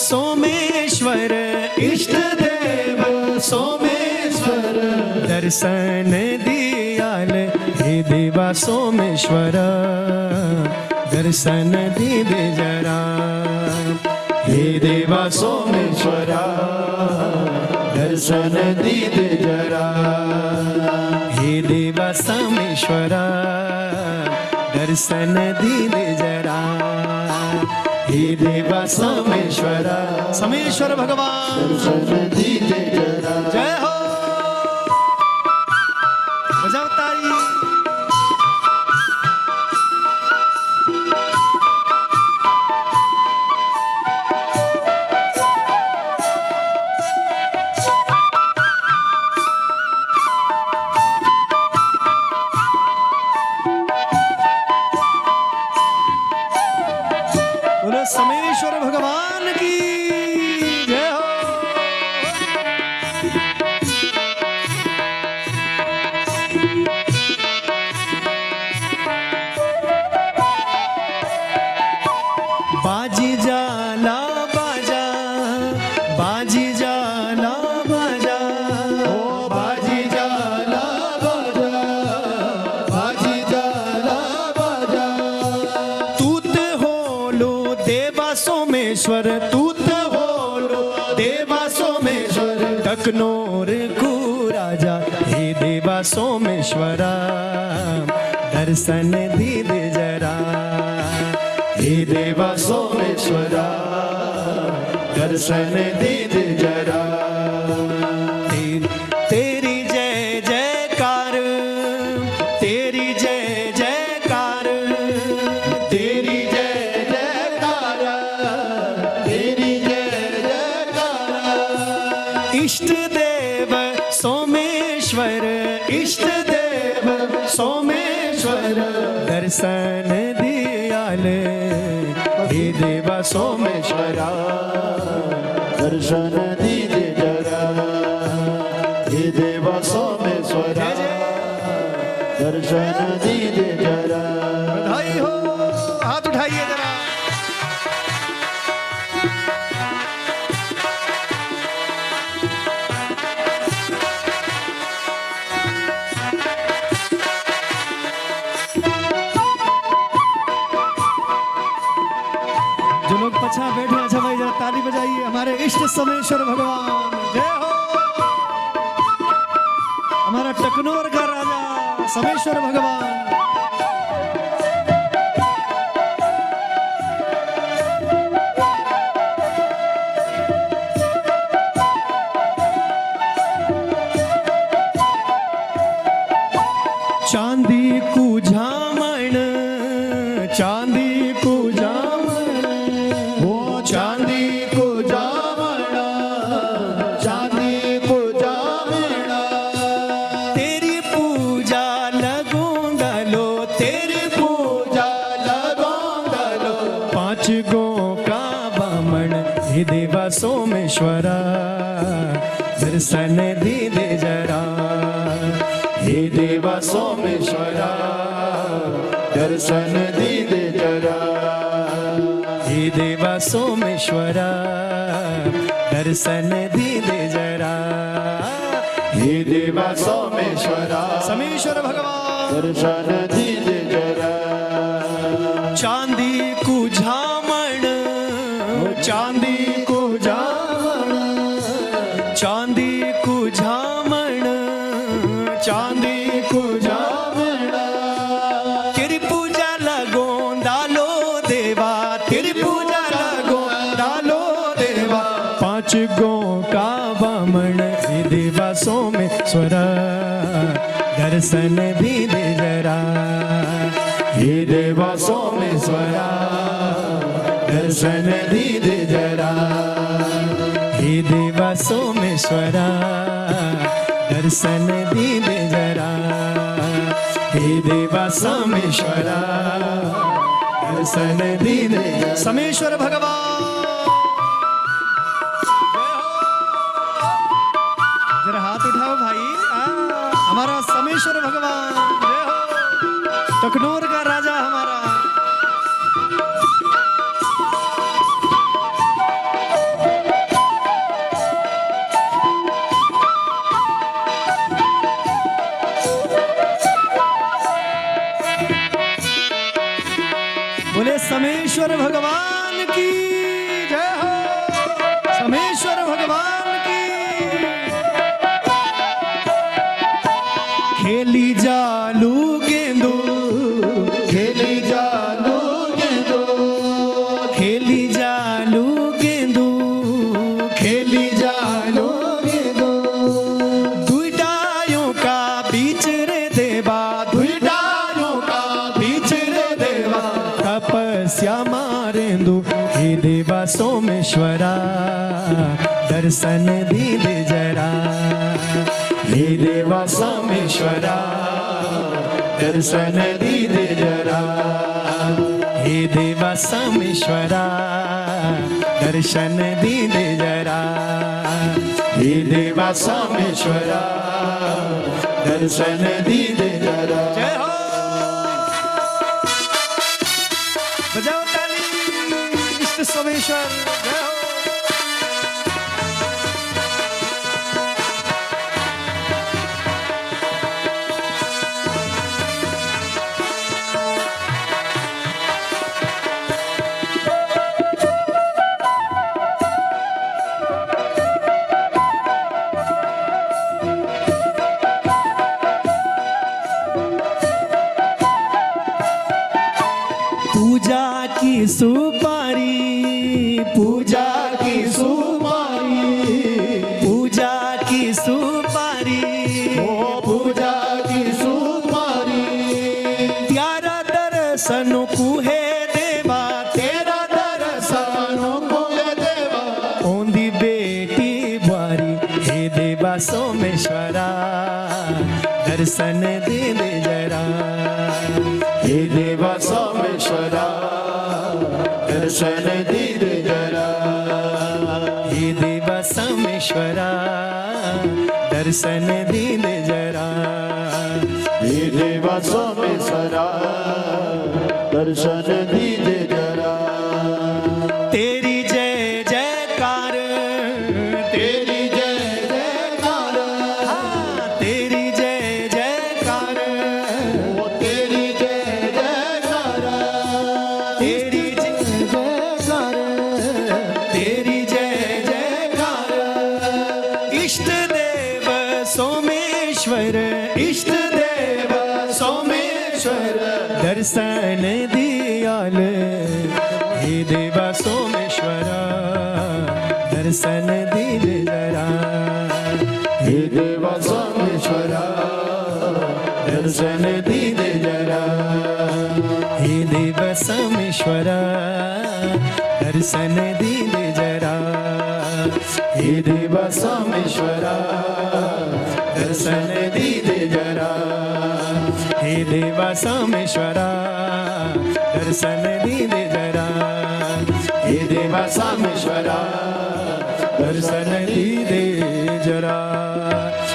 सोमेश्वर इष्ट देव सोमेश्वर दर्शन दियाल हे देवा सोमेश्वर दर्शन दे जरा हे देवा सोमेश्वरा दर्शन दे जरा हे देवा सोमेश्वरा दर्शन दे जरा हे देवा सोमेश्वरा सोमेश्वर भगवान दर्शन दे जरा जय हो बजाओ ताली सोमेश्वर भगवान की जय हो। बाजी जाला बाजा बाजी जाला बाजा ओ बाजी जाला बाजा बाजी जाला बाजा तूत होलो देवा सोमेश्वर तूत होलो देवा सोमेश्वर टकनोर को राजा हे देवा सोमेश्वरा दर्शन दे जरा हे देवा सोमेश्वरा दर्शन दे जरा तेरी जय जयकार तेरी जय जयकार तेरी जय जयकार तेरी जय जयकार इष्ट देव सोमेश्वर इष्ट देव सोमेश्वर दर्शन दियाल हे देवा सोमेश्वरा दर्शन दे जरा हे देवा सोमेश्वरा दर्शन दे जरा बधाई हो हाथ उठाइए जरा जो लोग पछा बैठे अच्छा भाई जरा ताली बजाइए हमारे इष्ट सोमेश्वर भगवान जय हो हमारा टकनोर का राजा सोमेश्वर भगवान चांदी को झामण चांदी को झामण वो चांदी को झामण चांदी को झामण तेरी पूजा लगूंगा लो तेरी पूजा लगूंगा लो पांच गो का बामण हे देवा सोमेश्वरा दर्शन दे जरा हे देवा सोमेश्वरा दर्शन दे जरा हे देवा सोमेश्वरा दर्शन दे जरा हे देवा सोमेश्वरा सोमेश्वर भगवान दर्शन दे जरा चांदी को झामण चांदी को झामण चांदी को झामण चांदी को झामण तेरी पूजा लगो डालो देवा तेरी पूजा लगो डालो देवा पांच गो का बामण हे देवा सोमेश्वरा दर्शन दे जरा हे देवा सोमेश्वरा दर्शन दे जरा हे देवा सोमेश्वरा दर्शन दे जरा हे देवा सोमेश्वरा दर्शन दे सोमेश्वर भगवान जरा हाथ उठाओ भाई हमारा सोमेश्वर भगवान जय हो टकनोर का राजा हमारा सोमेश्वरा दर्शन दीदे जरा। हे देवा सोमेश्वरा दर्शन दीदे जरा। हे देवा सोमेश्वरा दर्शन दीदे जरा। हे देवा सोमेश्वरा दर्शन दीदे जरा। जय हो। बजाओ ताली इष्ट सोमेश्वर। जय हो। पूजा की सुपारी, पूजा की सुपारी, पूजा की सुपारी, ओ पूजा की सुपारी। त्यारा दर्शन कुहे देवा, तेरा दर्शन कुहे देवा। ओंदी बेटी बारी, हे देवा सोमेश्वरा दर्शन दे दे जरा। हे देवा सोमेश्वरा दर्शन दीदे जरा। हे देवा सोमेश्वरा दर्शन दीदे जरा। हे देवा सोमेश्वरा दर्शन दीदे जरा। तेरी जय जयकार, तेरी जय जयकार, हाँ तेरी जय जयकार, ओ तेरी जय जयकार, तेरी जय जयकार, तेरी जय जयकार। इष्ट देव सोमेश्वर, इष्ट देव सोमेश्वर दर्शन दियाल। हे देवा सोमेश्वरा दर्शन दीदे जरा। हे देवा सोमेश्वरा दर्शन दीदे जरा। हे देवा सोमेश्वरा दर्शन दीदे जरा। हे देवा सोमेश्वरा दर्शन दीदे जरा। हे देवा सोमेश्वरा दर्शन दीदे जरा। हे देवा सोमेश्वरा दर्शन दीदे